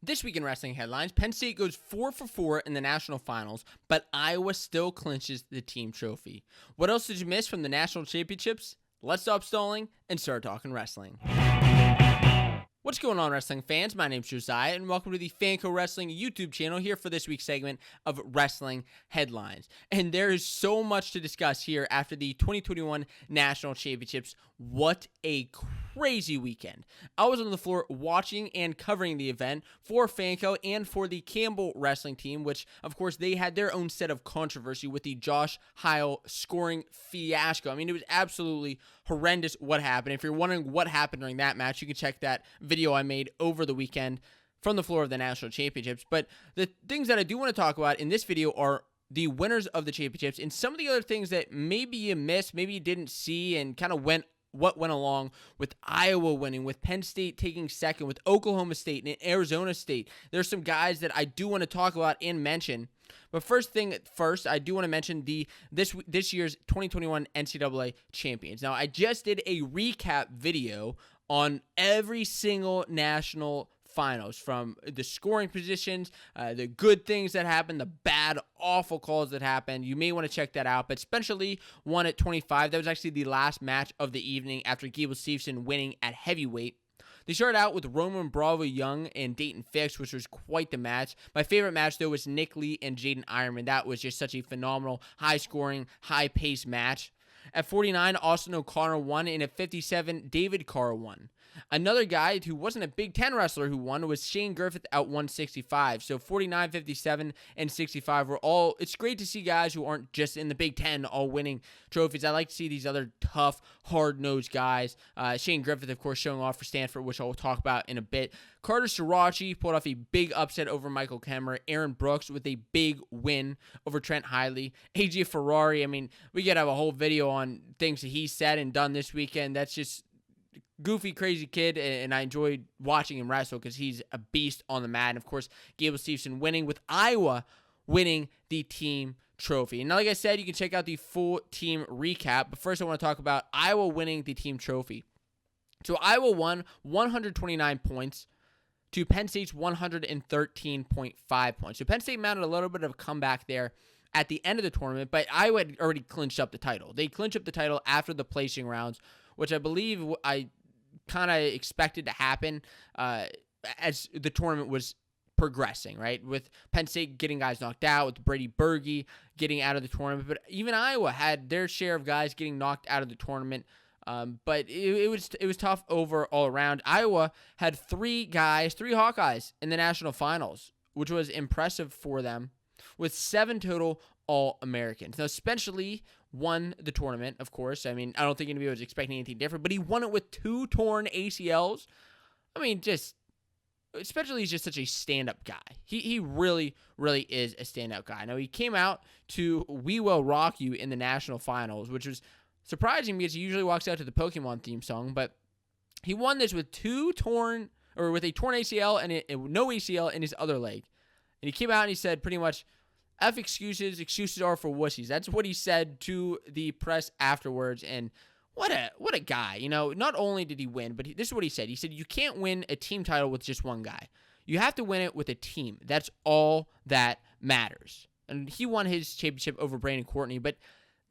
This week in wrestling headlines, Penn State goes 4 for 4 in the national finals, but Iowa still clinches the team trophy. What else did you miss from the national championships? Let's stop stalling and start talking wrestling. What's going on, wrestling fans? My name's Josiah, and welcome to the Fanco Wrestling YouTube channel here for this week's segment of Wrestling Headlines. And there is so much to discuss here after the 2021 National Championships. What a crazy weekend. I was on the floor watching and covering the event for Fanco and for the Campbell wrestling team, which, of course, they had their own set of controversy with the Josh Heil scoring fiasco. I mean, it was absolutely horrendous what happened. If you're wondering what happened during that match, you can check that video I made over the weekend from the floor of the national championships. But the things that I do want to talk about in this video are the winners of the championships and some of the other things that maybe you missed, maybe you didn't see, and kind of what went along with Iowa winning, with Penn State taking second, with Oklahoma State and Arizona State. There's some guys that I do want to talk about and mention. But first, I do want to mention this year's 2021 NCAA champions. Now, I just did a recap video on every single national finals, from the scoring positions, the good things that happened, the bad, awful calls that happened. You may want to check that out. But Spencer Lee won at 25. That was actually the last match of the evening after Gable Stevenson winning at heavyweight. They started out with Roman Bravo Young and Dayton Fix, which was quite the match. My favorite match, though, was Nick Lee and Jaden Ironman. That was just such a phenomenal, high-scoring, high-paced match. At 49, Austin O'Connor won, and at 57, David Carr won. Another guy who wasn't a Big Ten wrestler who won was Shane Griffith at 165. So 49, 57, and 65 were all. It's great to see guys who aren't just in the Big Ten all winning trophies. I like to see these other tough, hard-nosed guys. Shane Griffith, of course, showing off for Stanford, which I'll talk about in a bit. Carter Sirachi pulled off a big upset over Michael Kemmer. Aaron Brooks with a big win over Trent Hiley. AJ Ferrari, I mean, we could have a whole video on things that he said and done this weekend. That's just goofy, crazy kid, and I enjoyed watching him wrestle because he's a beast on the mat. And, of course, Gable Stevenson winning, with Iowa winning the team trophy. And like I said, you can check out the full team recap. But first, I want to talk about Iowa winning the team trophy. So Iowa won 129 points to Penn State's 113.5 points. So Penn State mounted a little bit of a comeback there at the end of the tournament, but Iowa had already clinched up the title. They clinched up the title after the placing rounds, which I believe I kind of expected to happen as the tournament was progressing, right? With Penn State getting guys knocked out, with Brady Berge getting out of the tournament, but even Iowa had their share of guys getting knocked out of the tournament. But it was tough all around. Iowa had three Hawkeyes in the national finals, which was impressive for them, with 7 total All-Americans. Now, Spencer Lee won the tournament, of course. I mean, I don't think anybody was expecting anything different, but he won it with 2 torn ACLs. I mean, Spencer Lee is just such a stand-up guy. He really, really is a stand-up guy. Now, he came out to We Will Rock You in the national finals, which was surprising because he usually walks out to the Pokemon theme song, but he won this with a torn ACL and no ACL in his other leg. And he came out and he said pretty much, F excuses are for wussies. That's what he said to the press afterwards. And what a guy. You know, not only did he win, but this is what he said. He said, you can't win a team title with just one guy. You have to win it with a team. That's all that matters. And he won his championship over Brandon Courtney. But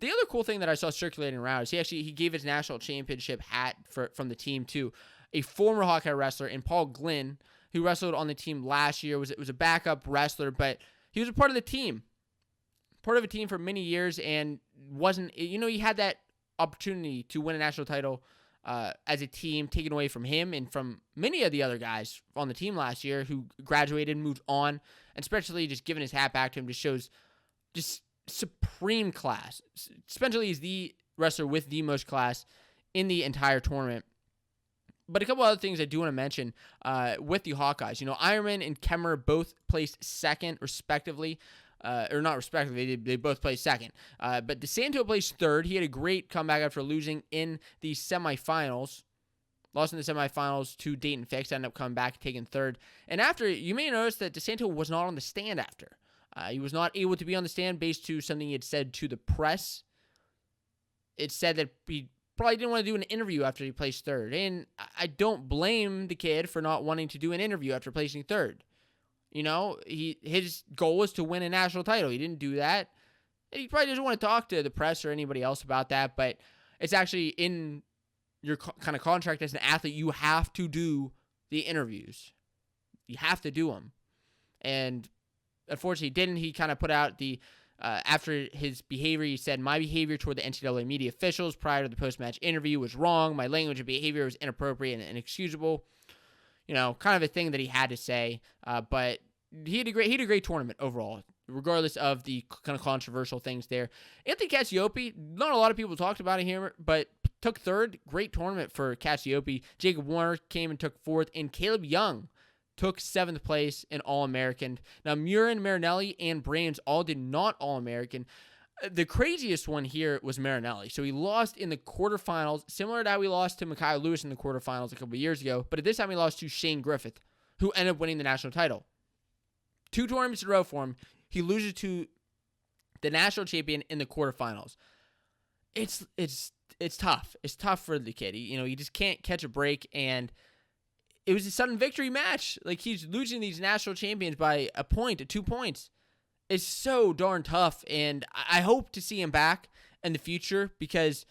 the other cool thing that I saw circulating around is he gave his national championship hat from the team to a former Hawkeye wrestler in Paul Glynn, who wrestled on the team last year. Was a backup wrestler, but he was a part of the team. Part of a team for many years, and he had that opportunity to win a national title as a team taken away from him and from many of the other guys on the team last year who graduated, moved on, and especially just giving his hat back to him just shows just supreme class. Spencer Lee is the wrestler with the most class in the entire tournament. But a couple other things I do want to mention with the Hawkeyes. You know, Ironman and Kemmer both placed second, respectively. Or not respectively, they both placed second. But DeSanto placed third. He had a great comeback after losing in the semifinals. Lost in the semifinals to Dayton Fix. Ended up coming back, taking third. And after, you may notice that DeSanto was not on the stand after. He was not able to be on the stand based to something he had said to the press. It said that he probably didn't want to do an interview after he placed third. And I don't blame the kid for not wanting to do an interview after placing third. His goal was to win a national title. He didn't do that. And he probably doesn't want to talk to the press or anybody else about that, but it's actually in your kind of contract as an athlete. You have to do the interviews. You have to do them. And unfortunately, he didn't. He kind of put out after his behavior, he said, "My behavior toward the NCAA media officials prior to the post-match interview was wrong. My language and behavior was inappropriate and inexcusable." Kind of a thing that he had to say. But he had a great tournament overall, regardless of the kind of controversial things there. Anthony Cassiope, not a lot of people talked about it here, but took third. Great tournament for Cassiope. Jacob Warner came and took fourth, and Caleb Young took seventh place in All-American. Now, Murin, Marinelli, and Brands all did not All-American. The craziest one here was Marinelli. So he lost in the quarterfinals, similar to how he lost to Mekhi Lewis in the quarterfinals a couple of years ago, but at this time he lost to Shane Griffith, who ended up winning the national title. 2 tournaments in a row for him. He loses to the national champion in the quarterfinals. It's tough. It's tough for the kid. He just can't catch a break, and it was a sudden victory match. Like, he's losing these national champions by a point, 2 points. It's so darn tough, and I hope to see him back in the future because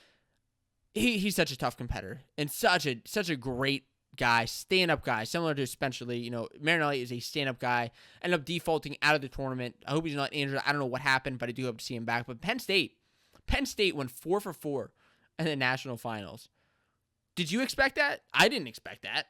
he's such a tough competitor and such a great guy, stand-up guy, similar to Spencer Lee. Marinelli is a stand-up guy, ended up defaulting out of the tournament. I hope he's not injured. I don't know what happened, but I do hope to see him back. But Penn State went 4 for 4 in the national finals. Did you expect that? I didn't expect that.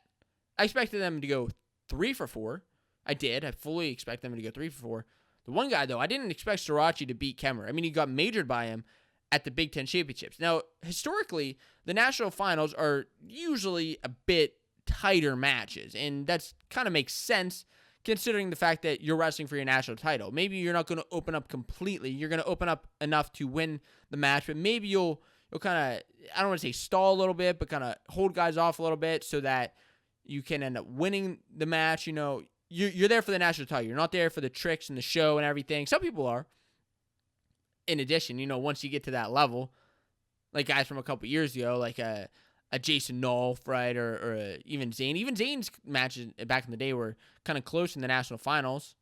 I expected them to go 3 for 4. I did. I fully expect them to go 3 for 4. The one guy, though, I didn't expect Srirachi to beat Kemmer. I mean, he got majored by him at the Big Ten Championships. Now, historically, the national finals are usually a bit tighter matches, and that's kind of makes sense considering the fact that you're wrestling for your national title. Maybe you're not going to open up completely. You're going to open up enough to win the match, but maybe you'll kind of, I don't want to say stall a little bit, but kind of hold guys off a little bit so that you can end up winning the match. You're there for the national title. You're not there for the tricks and the show and everything. Some people are. In addition, once you get to that level, like guys from a couple years ago, like a Jason Nolf, right, or even Zane. Even Zane's matches back in the day were kind of close in the national finals.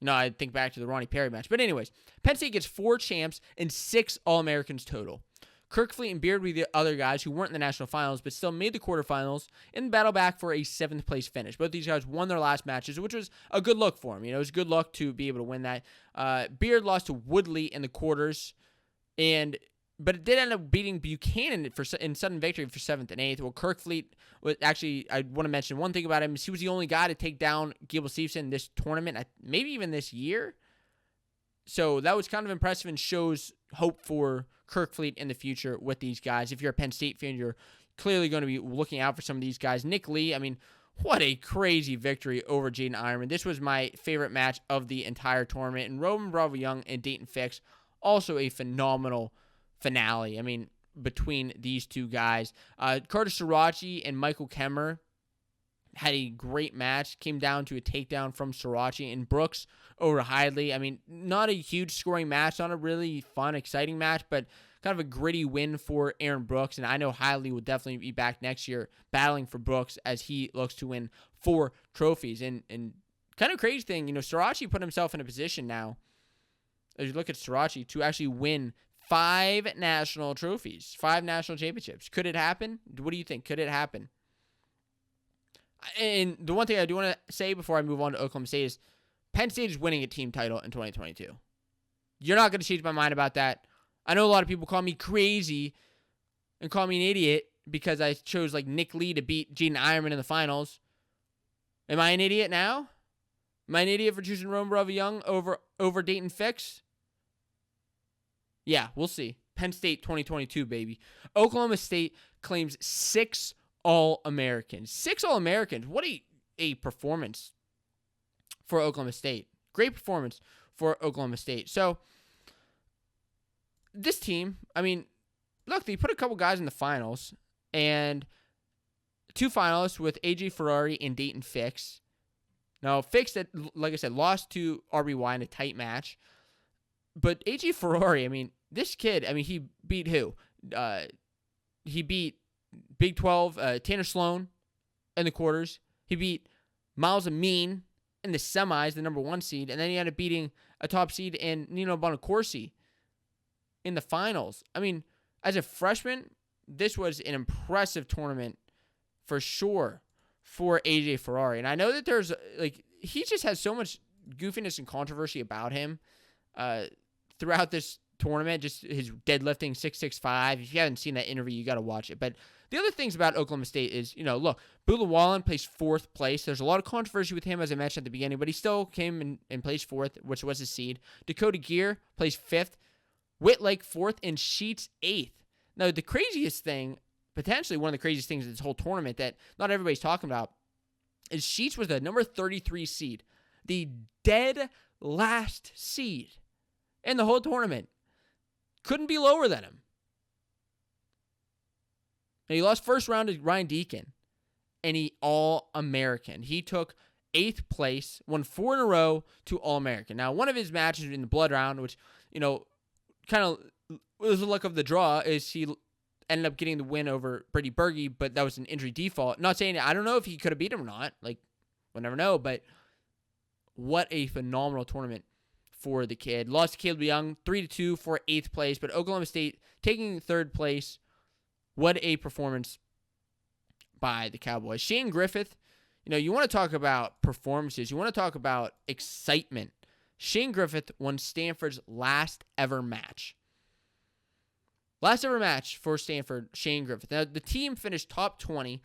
I think back to the Ronnie Perry match. But anyways, Penn State gets 4 champs and 6 All-Americans total. Kirkfleet and Beard were the other guys who weren't in the national finals but still made the quarterfinals and battle back for a 7th place finish. Both these guys won their last matches, which was a good look for them. It was a good luck to be able to win that. Beard lost to Woodley in the quarters, but it did end up beating Buchanan in sudden victory for 7th and 8th. Well, Kirkfleet was actually, I want to mention one thing about him, is he was the only guy to take down Gable Stevenson in this tournament, maybe even this year. So that was kind of impressive and shows hope for Kirkfleet in the future with these guys. If you're a Penn State fan, you're clearly going to be looking out for some of these guys. Nick Lee, I mean, what a crazy victory over Jaden Ironman. This was my favorite match of the entire tournament. And Roman Bravo Young and Dayton Fix, also a phenomenal finale. I mean, between these two guys. Carter Srirachi and Michael Kemmer had a great match. Came down to a takedown from Srirachi and Brooks over Hidley. I mean, not a huge scoring match, not a really fun, exciting match, but kind of a gritty win for Aaron Brooks. And I know Hidley will definitely be back next year battling for Brooks as he looks to win 4 trophies. And kind of crazy thing, Srirachi put himself in a position now, as you look at Srirachi, to actually win 5 national trophies, 5 national championships. Could it happen? What do you think? Could it happen? And the one thing I do want to say before I move on to Oklahoma State is Penn State is winning a team title in 2022. You're not going to change my mind about that. I know a lot of people call me crazy and call me an idiot because I chose like Nick Lee to beat Jaden Ironman in the finals. Am I an idiot now? Am I an idiot for choosing Roman Bravo Young over Dayton Fix? Yeah, we'll see. Penn State 2022, baby. Oklahoma State claims 6 All-Americans. 6 All-Americans. What a performance for Oklahoma State. Great performance for Oklahoma State. So, this team, I mean, look, they put a couple guys in the finals, and 2 finalists with AJ Ferrari and Dayton Fix. Now, Fix, that, like I said, lost to RBY in a tight match. But AJ Ferrari, I mean, this kid, I mean, he beat who? He beat Big 12, Tanner Sloan in the quarters. He beat Miles Amin in the semis, the number 1 seed, and then he ended up beating a top seed in Nino Bonacorsi in the finals. I mean, as a freshman, this was an impressive tournament for sure for AJ Ferrari. And I know that there's, he just has so much goofiness and controversy about him throughout this tournament, just his deadlifting 665. If you haven't seen that interview, you got to watch it. But the other things about Oklahoma State is, look, Bula Wallen placed 4th place. There's a lot of controversy with him, as I mentioned at the beginning, but he still came and placed 4th, which was his seed. Dakota Gear placed 5th. Whitlake 4th, and Sheets 8th. Now, the craziest thing, potentially one of the craziest things in this whole tournament that not everybody's talking about, is Sheets was the number 33 seed, the dead last seed in the whole tournament. Couldn't be lower than him. And he lost first round to Ryan Deacon, and he All-American. He took 8th place, won 4 in a row to All-American. Now, one of his matches in the blood round, which, kind of was the luck of the draw, is he ended up getting the win over Brady Berge, but that was an injury default. Not saying, I don't know if he could have beat him or not. We'll never know, but what a phenomenal tournament for the kid. Lost to Caleb Young, 3-2 for 8th place, but Oklahoma State taking 3rd place. What a performance by the Cowboys. Shane Griffith, you want to talk about performances. You want to talk about excitement. Shane Griffith won Stanford's last ever match. Last ever match for Stanford, Shane Griffith. Now, the team finished top 20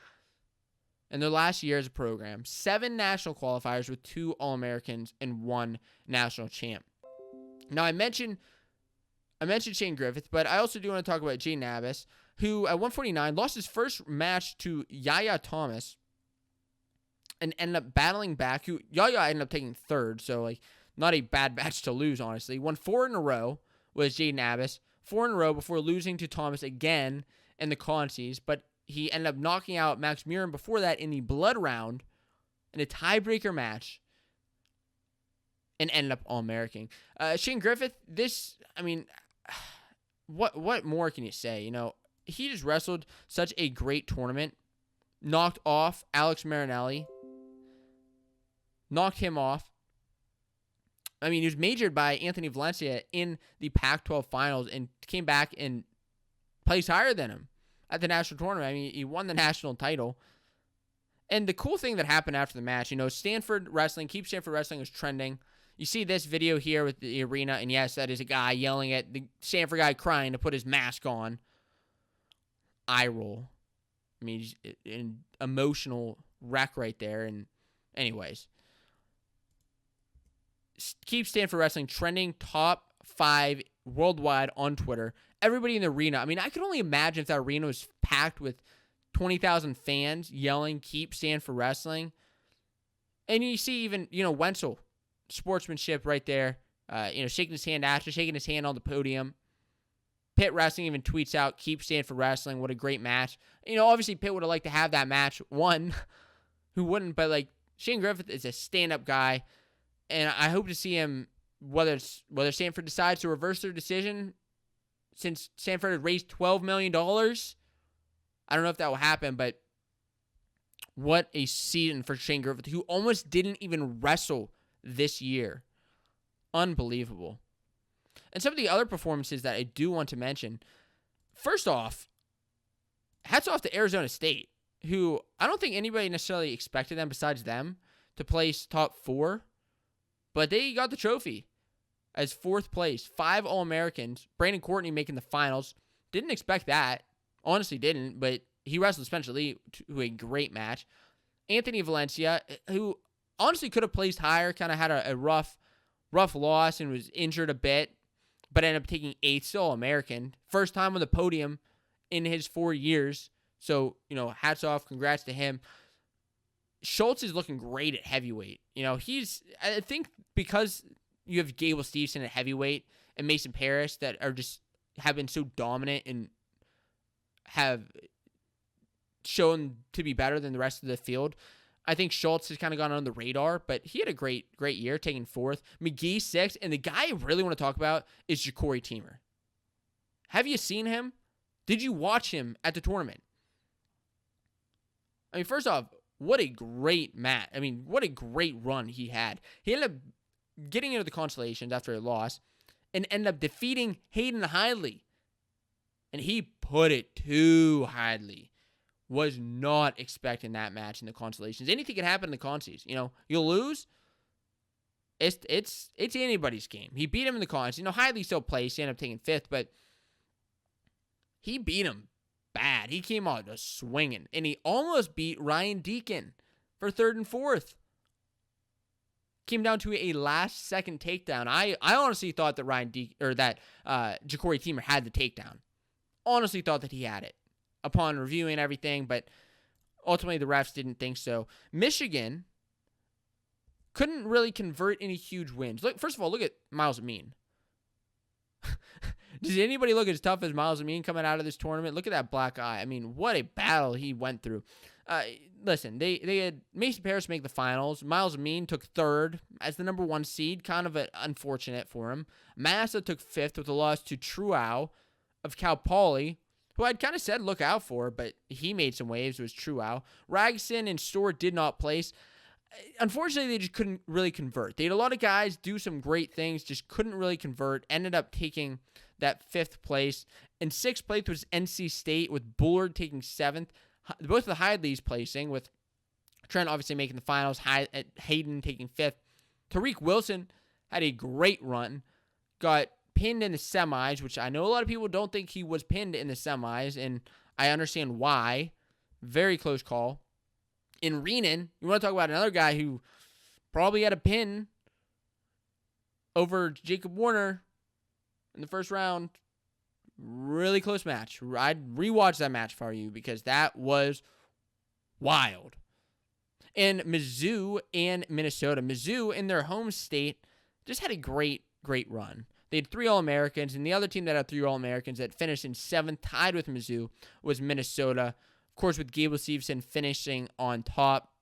in their last year as a program. 7 national qualifiers with 2 All-Americans and 1 national champ. Now, I mentioned Shane Griffith, but I also do want to talk about Jay Nabis, who at 149 lost his first match to Yaya Thomas and ended up battling back. Yaya ended up taking 3rd, so not a bad match to lose, honestly. Won 4 in a row was Jay Nabis. 4 in a row before losing to Thomas again in the consies, but he ended up knocking out Max Murin before that in the blood round in a tiebreaker match and ended up All-American. Shane Griffith, what more can you say? He just wrestled such a great tournament, knocked off Alex Marinelli, knocked him off. He was majored by Anthony Valencia in the Pac-12 finals and came back and placed higher than him at the national tournament. He won the national title. And the cool thing that happened after the match, Stanford Wrestling, Keep Stanford Wrestling is trending. You see this video here with the arena, and yes, that is a guy yelling at the Stanford guy crying to put his mask on. Eye roll. He's an emotional wreck right there. And anyways, Keep Stanford Wrestling trending top 5 worldwide on Twitter. Everybody in the arena. I could only imagine if that arena was packed with 20,000 fans yelling, Keep Stanford Wrestling. And you see even, Wenzel, sportsmanship right there, shaking his hand after, shaking his hand on the podium. Pitt Wrestling even tweets out, Keep Stanford Wrestling. What a great match. Obviously Pitt would have liked to have that match won. Who wouldn't? But, Shane Griffith is a stand-up guy. And I hope to see him, whether Stanford decides to reverse their decision, since Stanford had raised $12 million. I don't know if that will happen, but what a season for Shane Griffith, who almost didn't even wrestle this year. Unbelievable. And some of the other performances that I do want to mention. First off, hats off to Arizona State, who I don't think anybody necessarily expected them besides them to place top 4. But they got the trophy as 4th place. 5 All-Americans. Brandon Courtney making the finals. Didn't expect that. Honestly didn't. But he wrestled Spencer Lee to a great match. Anthony Valencia, who honestly could have placed higher. Kind of had a rough loss and was injured a bit. But ended up taking 8th. Still All-American. First time on the podium in his 4 years. So, hats off. Congrats to him. Schultz is looking great at heavyweight. I think because you have Gable Stevenson at heavyweight and Mason Parris that have been so dominant and have shown to be better than the rest of the field, I think Schultz has kind of gone under the radar, but he had a great year, taking 4th. McGee 6th, and the guy I really want to talk about is Ja'Cory Teamer. Have you seen him? Did you watch him at the tournament? First off, what a great match. I mean, what a great run he had. He ended up getting into the consolations after a loss and ended up defeating Hayden Hidley. And he put it to Hidley. Was not expecting that match in the consolations. Anything can happen in the consies. You'll lose. It's anybody's game. He beat him in the cons. Hidley still placed. He ended up taking 5th, but he beat him bad. He came out just swinging, and he almost beat Ryan Deacon for 3rd and 4th. Came down to a last-second takedown. I honestly thought that Ja'Cory Teamer had the takedown. Honestly thought that he had it upon reviewing everything, but ultimately the refs didn't think so. Michigan couldn't really convert any huge wins. First of all, look at Miles Amin. Does anybody look as tough as Miles Amin coming out of this tournament? Look at that black eye. I mean, what a battle he went through. Listen, they had Mason Parris make the finals. Miles Amin took 3rd as the number 1 seed. Kind of unfortunate for him. Massa took 5th with a loss to Truau of Cal Poly, who I'd kind of said look out for, but he made some waves. It was Truau. Ragson and Storr did not place. Unfortunately, they just couldn't really convert. They had a lot of guys do some great things, just couldn't really convert. Ended up taking that 5th place. In 6th place was NC State, with Bullard taking 7th. Both of the Hidleys placing, with Trent obviously making the finals, Hayden taking 5th. Tariq Wilson had a great run. Got pinned in the semis, which I know a lot of people don't think he was pinned in the semis, and I understand why. Very close call. In Renan, you want to talk about another guy who probably had a pin over Jacob Warner in the first round. Really close match. I'd rewatch that match for you because that was wild. And Mizzou and Minnesota. Mizzou, in their home state, just had a great run. They had 3 All-Americans, and the other team that had 3 All-Americans that finished in 7th, tied with Mizzou, was Minnesota. Of course, with Gable Stevenson finishing on top.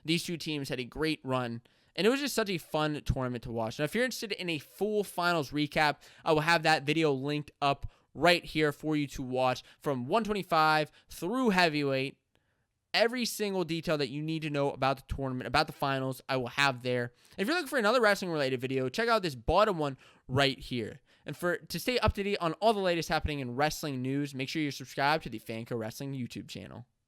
These 2 teams had a great run, and it was just such a fun tournament to watch. Now, if you're interested in a full finals recap, I will have that video linked up right here for you to watch from 125 through heavyweight. Every single detail that you need to know about the tournament, about the finals, I will have there. If you're looking for another wrestling-related video, check out this bottom one right here. And to stay up to date on all the latest happening in wrestling news, make sure you're subscribed to the Fanco Wrestling YouTube channel.